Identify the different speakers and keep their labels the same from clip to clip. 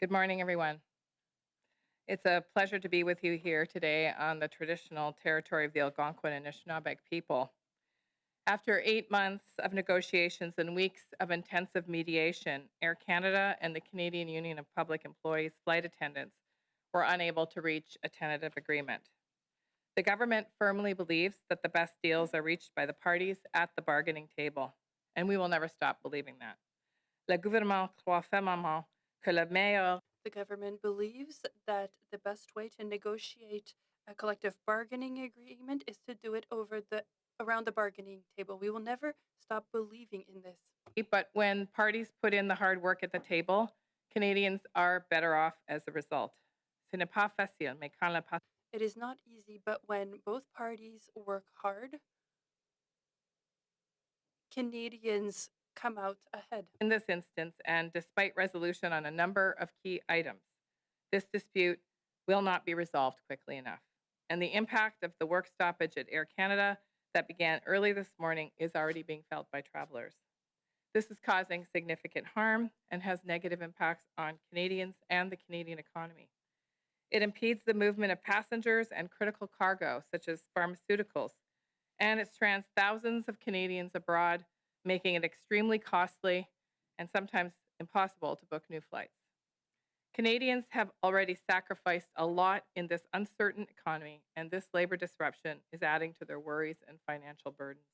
Speaker 1: Good morning, everyone. It's a pleasure to be with you here today on the traditional territory of the Algonquin and Anishinaabeg people. After 8 months of negotiations and weeks of intensive mediation, Air Canada and the Canadian Union of Public Employees flight attendants were unable to reach a tentative agreement. The government firmly believes that the best deals are reached by the parties at the bargaining table, and we will never stop believing that. Le gouvernement croit fermement que le meilleur.
Speaker 2: The government believes that the best way to negotiate a collective bargaining agreement is to do it around the bargaining table. We will never stop believing in this.
Speaker 1: But when parties put in the hard work at the table, Canadians are better off as a result. Ce n'est pas facile, mais quand
Speaker 2: It is not easy, but when both parties work hard, Canadians come out ahead.
Speaker 1: in this instance, and despite resolution on a number of key items, this dispute will not be resolved quickly enough. And the impact of the work stoppage at Air Canada that began early this morning is already being felt by travelers. This is causing significant harm and has negative impacts on Canadians and the Canadian economy. It impedes the movement of passengers and critical cargo, such as pharmaceuticals, and it strands thousands of Canadians abroad, making it extremely costly and sometimes impossible to book new flights. Canadians have already sacrificed a lot in this uncertain economy, and this labor disruption is adding to their worries and financial burdens.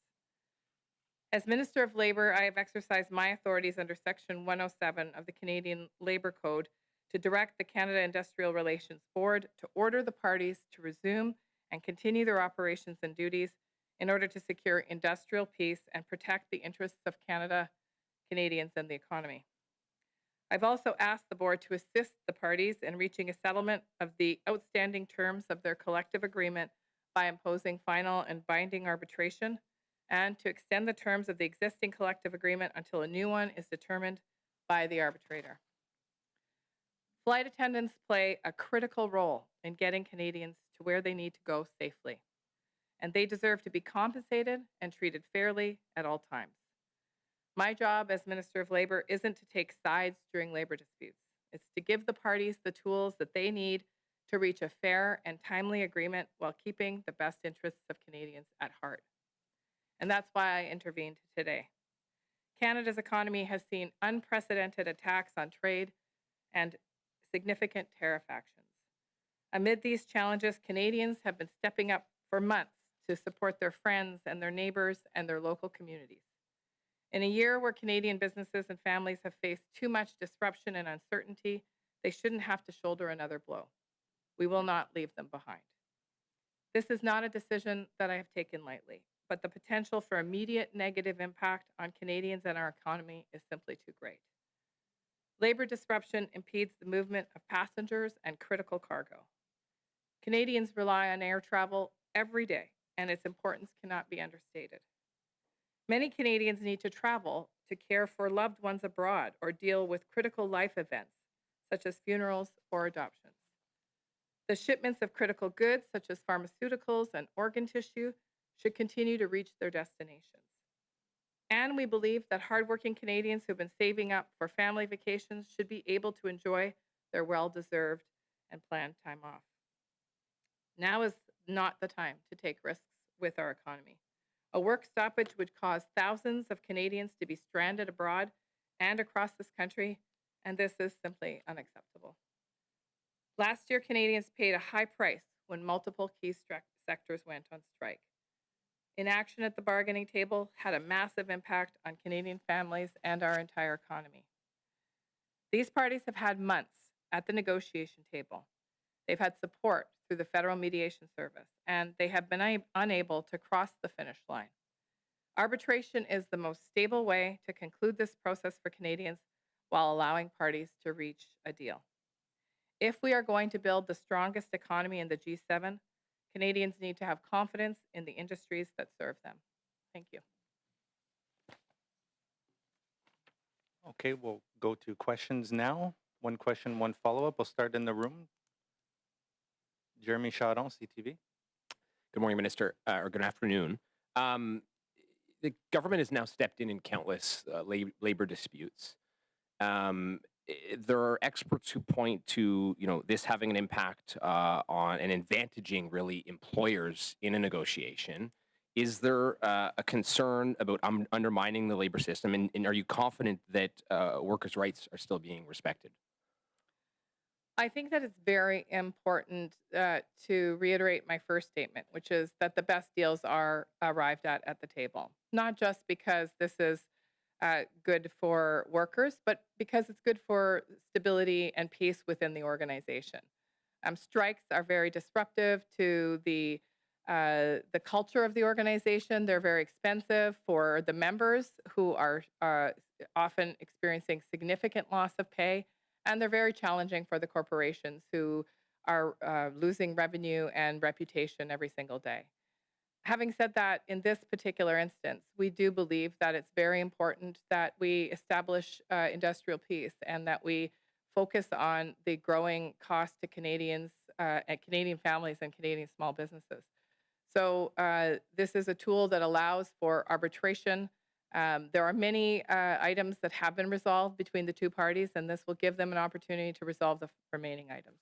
Speaker 1: As Minister of Labour, I have exercised my authorities under Section 107 of the Canadian Labour Code to direct the Canada Industrial Relations Board to order the parties to resume and continue their operations and duties in order to secure industrial peace and protect the interests of Canada, Canadians, and the economy. I've also asked the board to assist the parties in reaching a settlement of the outstanding terms of their collective agreement by imposing final and binding arbitration, and to extend the terms of the existing collective agreement until a new one is determined by the arbitrator. Flight attendants play a critical role in getting Canadians to where they need to go safely, and they deserve to be compensated and treated fairly at all times. My job as Minister of Labour isn't to take sides during labor disputes. It's to give the parties the tools that they need to reach a fair and timely agreement while keeping the best interests of Canadians at heart. And that's why I intervened today. Canada's economy has seen unprecedented attacks on trade and significant tariff actions. Amid these challenges, Canadians have been stepping up for months to support their friends and their neighbors and their local communities. In a year where Canadian businesses and families have faced too much disruption and uncertainty, they shouldn't have to shoulder another blow. We will not leave them behind. This is not a decision that I have taken lightly, but the potential for immediate negative impact on Canadians and our economy is simply too great. Labor disruption impedes the movement of passengers and critical cargo. Canadians rely on air travel every day, and its importance cannot be understated. Many Canadians need to travel to care for loved ones abroad or deal with critical life events, such as funerals or adoptions. The shipments of critical goods, such as pharmaceuticals and organ tissue, should continue to reach their destinations. And we believe that hardworking Canadians who've been saving up for family vacations should be able to enjoy their well-deserved and planned time off. Now is not the time to take risks with our economy. A work stoppage would cause thousands of Canadians to be stranded abroad and across this country, and this is simply unacceptable. Last year, Canadians paid a high price when multiple key sectors went on strike. Inaction at the bargaining table had a massive impact on Canadian families and our entire economy. These parties have had months at the negotiation table. They've had support through the Federal Mediation Service, and they have been unable to cross the finish line. Arbitration is the most stable way to conclude this process for Canadians while allowing parties to reach a deal. If we are going to build the strongest economy in the G7, Canadians need to have confidence in the industries that serve them. Thank you.
Speaker 3: Okay, we'll go to questions now. One question, one follow-up. We'll start in the room. Jeremy Charon, CTV.
Speaker 4: Good morning, Minister, or good afternoon. The government has now stepped in countless labor disputes. there are experts who point to, this having an impact on and advantaging really employers in a negotiation. Is there a concern about undermining the labor system, and are you confident that workers' rights are still being respected?
Speaker 1: I think that it's very important to reiterate my first statement, which is that the best deals are arrived at the table, not just because this is good for workers, but because it's good for stability and peace within the organization. Strikes are very disruptive to the culture of the organization. They're very expensive for the members who are often experiencing significant loss of pay, and they're very challenging for the corporations who are losing revenue and reputation every single day. Having said that, in this particular instance, we do believe that it's very important that we establish industrial peace and that we focus on the growing cost to Canadians and Canadian families and Canadian small businesses. So this is a tool that allows for arbitration. There are many items that have been resolved between the two parties, and this will give them an opportunity to resolve the remaining items.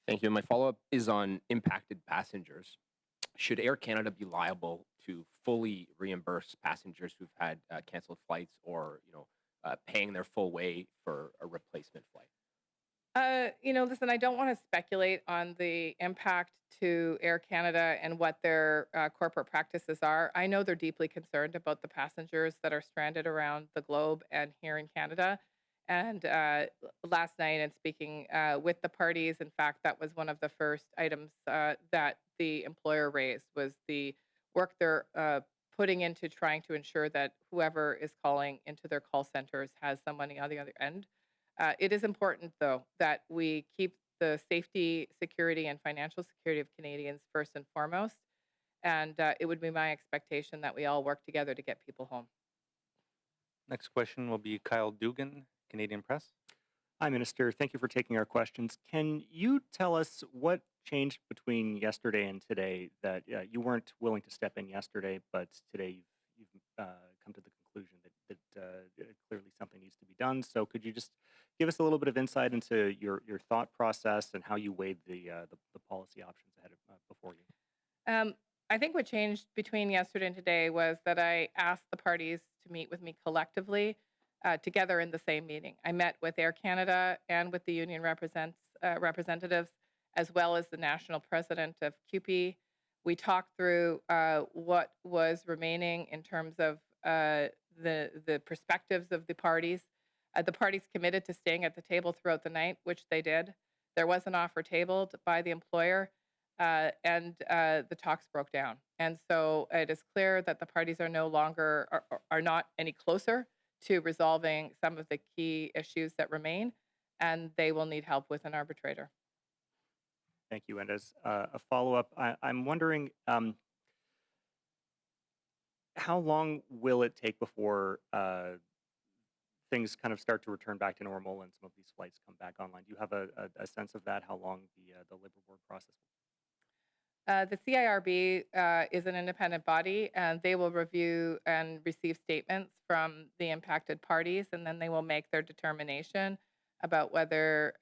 Speaker 4: Thank you. And my follow-up is on impacted passengers. Should Air Canada be liable to fully reimburse passengers who've had canceled flights, or paying their full way for a replacement flight?
Speaker 1: Listen, I don't want to speculate on the impact to Air Canada and what their corporate practices are. I know they're deeply concerned about the passengers that are stranded around the globe and here in Canada. And last night, and speaking with the parties, in fact, that was one of the first items that the employer raised, was the work they're putting into trying to ensure that whoever is calling into their call centers has somebody on the other end. It is important, though, that we keep the safety, security, and financial security of Canadians first and foremost. And it would be my expectation that we all work together to get people home.
Speaker 3: Next question will be Kyle Dugan, Canadian Press.
Speaker 5: Hi, Minister. Thank you for taking our questions. Can you tell us what changed between yesterday and today that you weren't willing to step in yesterday, but today you've come to the conclusion that clearly something needs to be done? So could you just give us a little bit of insight into your thought process and how you weighed the policy options ahead of before you?
Speaker 1: I think what changed between yesterday and today was that I asked the parties to meet with me collectively together in the same meeting. I met with Air Canada and with the union representatives, as well as the national president of CUPE. We talked through what was remaining in terms of the perspectives of the parties. The parties committed to staying at the table throughout the night, which they did. There was an offer tabled by the employer, and the talks broke down. And so it is clear that the parties are no longer, are not any closer to resolving some of the key issues that remain, and they will need help with an arbitrator.
Speaker 5: Thank you. And as a follow-up, I'm wondering, how long will it take before things kind of start to return back to normal and some of these flights come back online? Do you have a sense of that, how long the labor board process will?
Speaker 1: The CIRB is an independent body, and they will review and receive statements from the impacted parties, and then they will make their determination about whether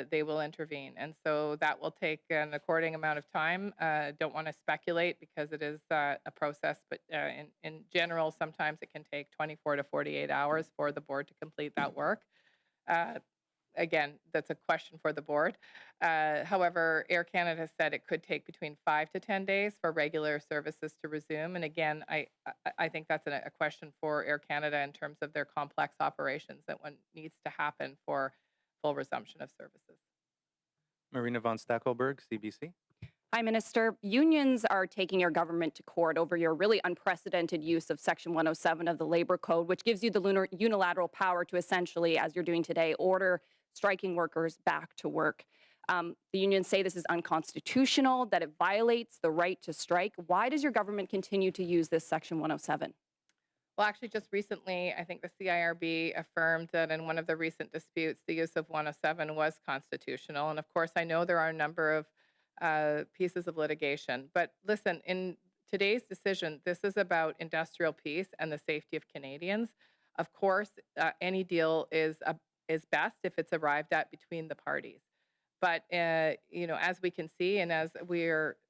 Speaker 1: they will intervene. And so that will take an according amount of time. Don't want to speculate because it is a process, but in general, sometimes it can take 24 to 48 hours for the board to complete that work. Again, that's a question for the board. However, Air Canada has said it could take between 5 to 10 days for regular services to resume. And again, I think that's a question for Air Canada in terms of their complex operations that one needs to happen for full resumption of services.
Speaker 3: Marina von Stackelberg, CBC.
Speaker 6: Hi, Minister. Unions are taking your government to court over your really unprecedented use of Section 107 of the Labor Code, which gives you the unilateral power to essentially, as you're doing today, order striking workers back to work. The unions say this is unconstitutional, that it violates the right to strike. Why does your government continue to use this Section 107?
Speaker 1: Well, actually, just recently, I think the CIRB affirmed that in one of the recent disputes, the use of 107 was constitutional. And of course, I know there are a number of pieces of litigation. But listen, in today's decision, this is about industrial peace and the safety of Canadians. Of course, any deal is is best if it's arrived at between the parties. But as we can see, and as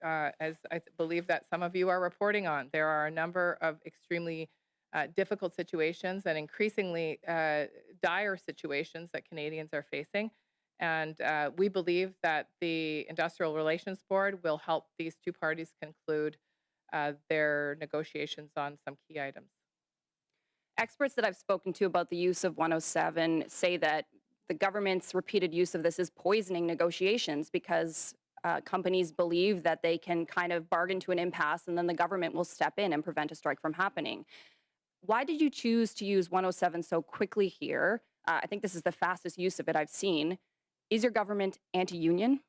Speaker 1: as believe that some of you are reporting on, there are a number of extremely difficult situations and increasingly dire situations that Canadians are facing. And we believe that the Industrial Relations Board will help these two parties conclude their negotiations on some key items.
Speaker 6: Experts that I've spoken to about the use of 107 say that the government's repeated use of this is poisoning negotiations because companies believe that they can kind of bargain to an impasse and then the government will step in and prevent a strike from happening. Why did you choose to use 107 so quickly here? I think this is the fastest use of it I've seen. Is your government anti-union?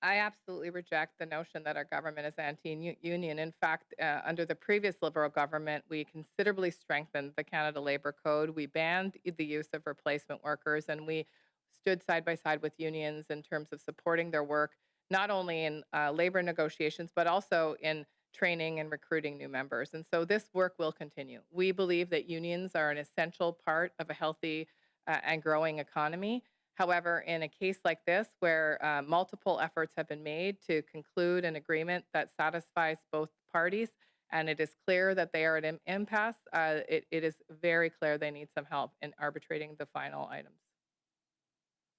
Speaker 1: I absolutely reject the notion that our government is anti-union. In fact, under the previous Liberal government, we considerably strengthened the Canada Labour Code. We banned the use of replacement workers, and we stood side by side with unions in terms of supporting their work, not only in labor negotiations, but also in training and recruiting new members. And so this work will continue. We believe that unions are an essential part of a healthy and growing economy. However, in a case like this, where multiple efforts have been made to conclude an agreement that satisfies both parties, and it is clear that they are at an impasse, it is very clear they need some help in arbitrating the final items.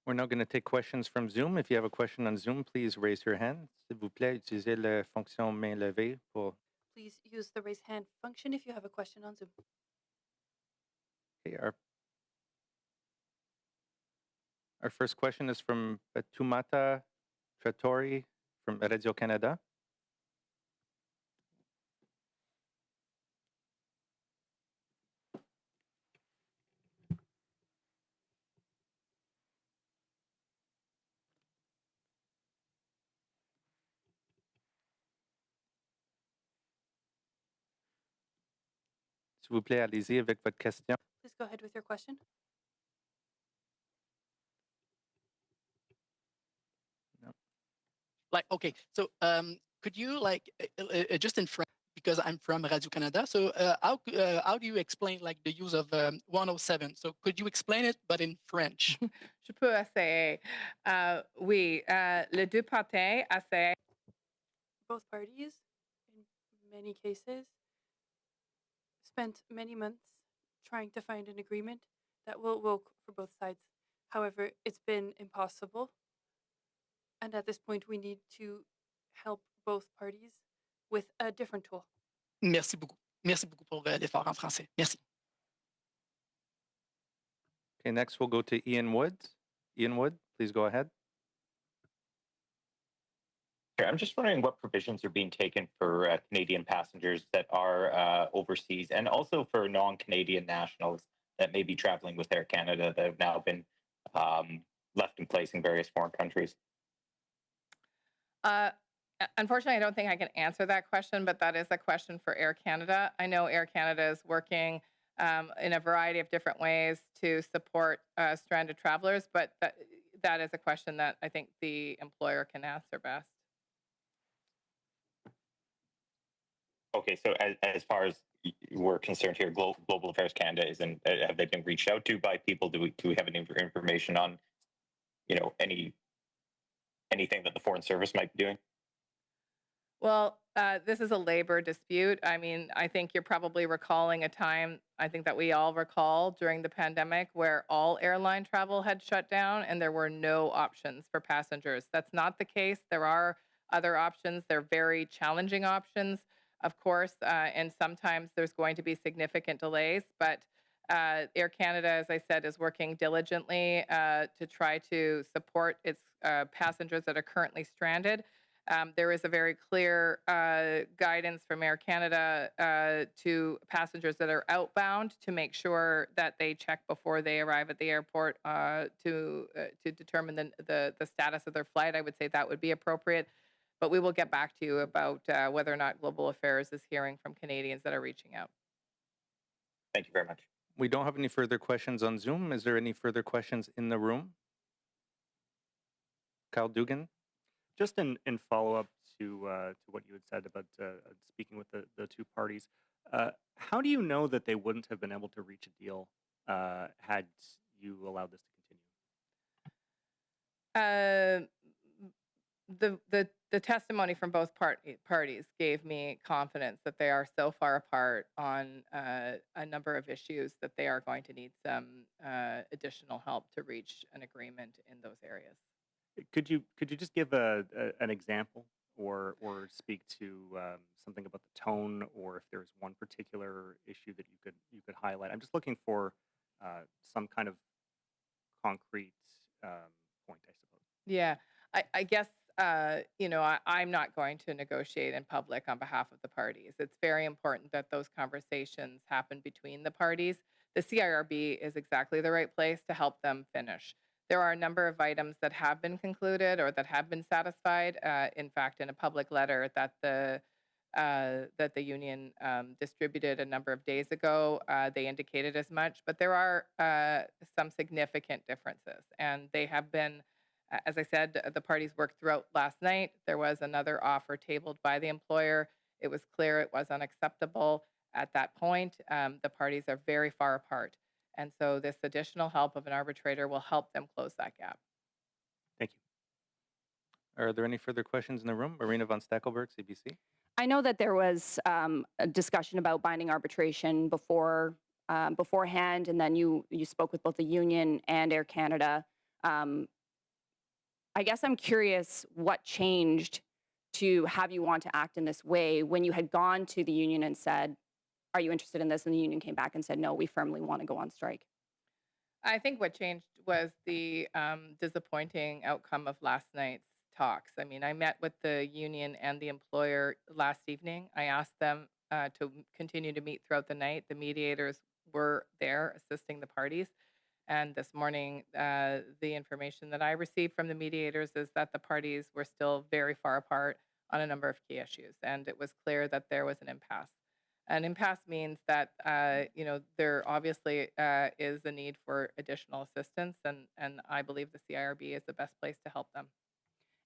Speaker 3: We're now going to take questions from Zoom. If you have a question on Zoom, please raise your hand. S'il vous plaît, utilisez la fonction main levée pour...
Speaker 2: Please use the raise hand function if you have a question on Zoom.
Speaker 3: Okay, our first question is from Tumata Trattori from Radio-Canada. S'il vous plaît, allez-y avec votre question.
Speaker 2: Please go ahead with your question.
Speaker 7: Okay, so could you just in French, because I'm from Radio-Canada, so how do you explain the use of 107? So could you explain it, but in French?
Speaker 1: Je peux essayer. Oui, les deux parties essaient.
Speaker 2: Both parties, in many cases, spent many months trying to find an agreement that will work for both sides. However, it's been impossible. And at this point, we need to help both parties with a different tool.
Speaker 7: Merci beaucoup. Merci beaucoup pour l'effort en français. Merci.
Speaker 3: Okay, next we'll go to Ian Wood. Ian Wood, please go ahead.
Speaker 8: Sure. I'm just wondering what provisions are being taken for Canadian passengers that are overseas, and also for non-Canadian nationals that may be traveling with Air Canada that have now been left in place in various foreign countries.
Speaker 1: Unfortunately, I don't think I can answer that question, but that is a question for Air Canada. I know Air Canada is working in a variety of different ways to support stranded travelers, but that is a question that I think the employer can answer best.
Speaker 8: Okay, so as far as we're concerned here, Global Affairs Canada isn't. Have they been reached out to by people? Do we have any information on, anything that the Foreign Service might be doing?
Speaker 1: Well, this is a labor dispute. I mean, I think you're probably recalling a time, I think that we all recall during the pandemic, where all airline travel had shut down and there were no options for passengers. That's not the case. There are other options. They're very challenging options, of course, and sometimes there's going to be significant delays. But Air Canada, as I said, is working diligently to try to support its passengers that are currently stranded. There is a very clear guidance from Air Canada to passengers that are outbound to make sure that they check before they arrive at the airport to determine the status of their flight. I would say that would be appropriate. But we will get back to you about whether or not Global Affairs is hearing from Canadians that are reaching out.
Speaker 8: Thank you very much.
Speaker 3: We don't have any further questions on Zoom. Is there any further questions in the room? Kyle Dugan?
Speaker 5: Just in follow-up to what you had said about speaking with the two parties, how do you know that they wouldn't have been able to reach a deal had you allowed this to
Speaker 1: Uh,
Speaker 5: continue?
Speaker 1: the testimony from both parties gave me confidence that they are so far apart on a number of issues that they are going to need some additional help to reach an agreement in those areas.
Speaker 5: Could you just give an example or speak to something about the tone, or if there's one particular issue that you could highlight? I'm just looking for some kind of concrete point, I suppose.
Speaker 1: Yeah, I guess, I'm not going to negotiate in public on behalf of the parties. It's very important that those conversations happen between the parties. The CIRB is exactly the right place to help them finish. There are a number of items that have been concluded or that have been satisfied. In fact, in a public letter that the union distributed a number of days ago, they indicated as much. But there are some significant differences, and they have been. As I said, the parties worked throughout last night. There was another offer tabled by the employer. It was clear it was unacceptable at that point. The parties are very far apart. And so this additional help of an arbitrator will help them close that gap.
Speaker 5: Thank you.
Speaker 3: Are there any further questions in the room? Marina von Stackelberg, CBC.
Speaker 6: I know that there was a discussion about binding arbitration beforehand, and then you spoke with both the union and Air Canada. I guess I'm curious what changed to have you want to act in this way when you had gone to the union and said, are you interested in this? And the union came back and said, no, we firmly want to go on strike.
Speaker 1: I think what changed was the disappointing outcome of last night's talks. I mean, I met with the union and the employer last evening. I asked them to continue to meet throughout the night. The mediators were there assisting the parties. And this morning, the information that I received from the mediators is that the parties were still very far apart on a number of key issues. And it was clear that there was an impasse. An impasse means that, there obviously is a need for additional assistance. And I believe the CIRB is the best place to help them.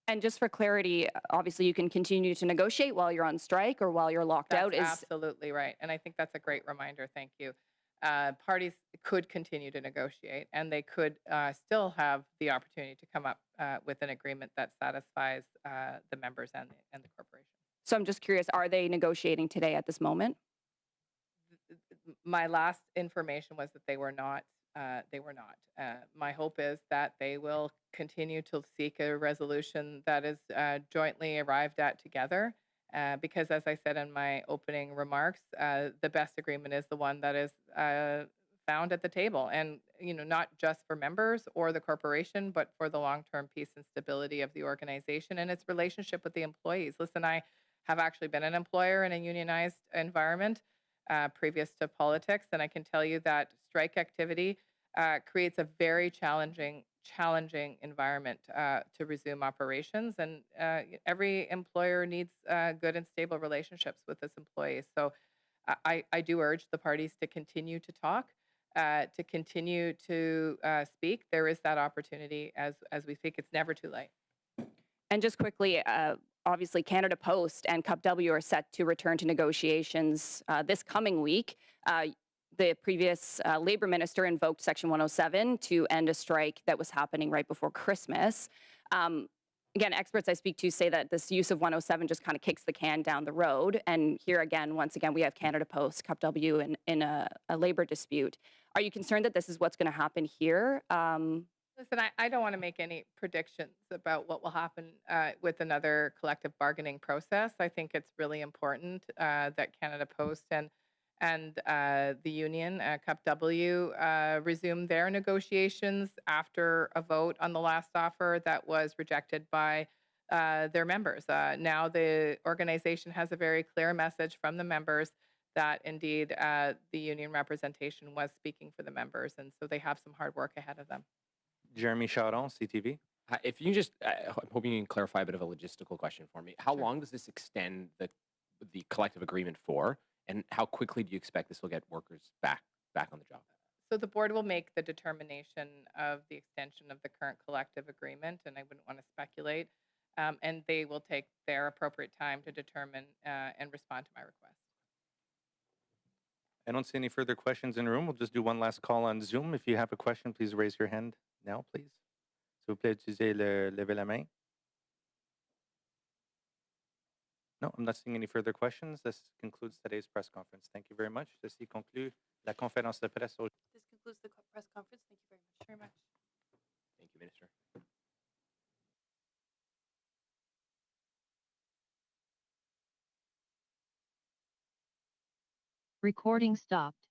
Speaker 6: And just for clarity, obviously you can continue to negotiate while you're on strike or while you're locked out.
Speaker 1: That's absolutely right. And I think that's a great reminder. Thank you. Parties could continue to negotiate, and they could still have the opportunity to come up with an agreement that satisfies the members and the corporation.
Speaker 6: So I'm just curious, are they negotiating today at this moment?
Speaker 1: My last information was that they were not. My hope is that they will continue to seek a resolution that is jointly arrived at together. Because, as I said in my opening remarks, the best agreement is the one that is found at the table, and not just for members or the corporation, but for the long-term peace and stability of the organization and its relationship with the employees. Listen, I have actually been an employer in a unionized environment previous to politics, and I can tell you that strike activity creates a very challenging environment to resume operations. And every employer needs good and stable relationships with its employees. So I do urge the parties to continue to talk, to continue to speak. There is that opportunity as we speak. It's never too late.
Speaker 6: And just quickly, obviously Canada Post and Cup W are set to return to negotiations this coming week. The previous labor minister invoked Section 107 to end a strike that was happening right before Christmas. Again, experts I speak to say that this use of 107 just kind of kicks the can down the road. And here again, once again, we have Canada Post, Cup W in a labor dispute. Are you concerned that this is what's going to happen here?
Speaker 1: Listen, I don't want to make any predictions about what will happen with another collective bargaining process. I think it's really important that Canada Post and the union, Cup W, resume their negotiations after a vote on the last offer that was rejected by their members. Now the organization has a very clear message from the members that indeed the union representation was speaking for the members, and so they have some hard work ahead of them.
Speaker 3: Jeremy Charon, CTV.
Speaker 4: If you just, I'm hoping you can clarify a bit of a logistical question for me. How
Speaker 1: Sure.
Speaker 4: long does this extend the collective agreement for? And how quickly do you expect this will get workers back on the job?
Speaker 1: So the board will make the determination of the extension of the current collective agreement, and I wouldn't want to speculate. And they will take their appropriate time to determine and respond to my request.
Speaker 3: I don't see any further questions in the room. We'll just do one last call on Zoom. If you have a question, please raise your hand now, please. S'il vous plaît, utilisez le lever la main. No, I'm not seeing any further questions. This concludes today's press conference. Thank you very much. Ceci conclut la conférence de presse.
Speaker 2: This concludes the press conference. Thank you very much.
Speaker 4: Thank you, Minister.
Speaker 9: Recording stopped.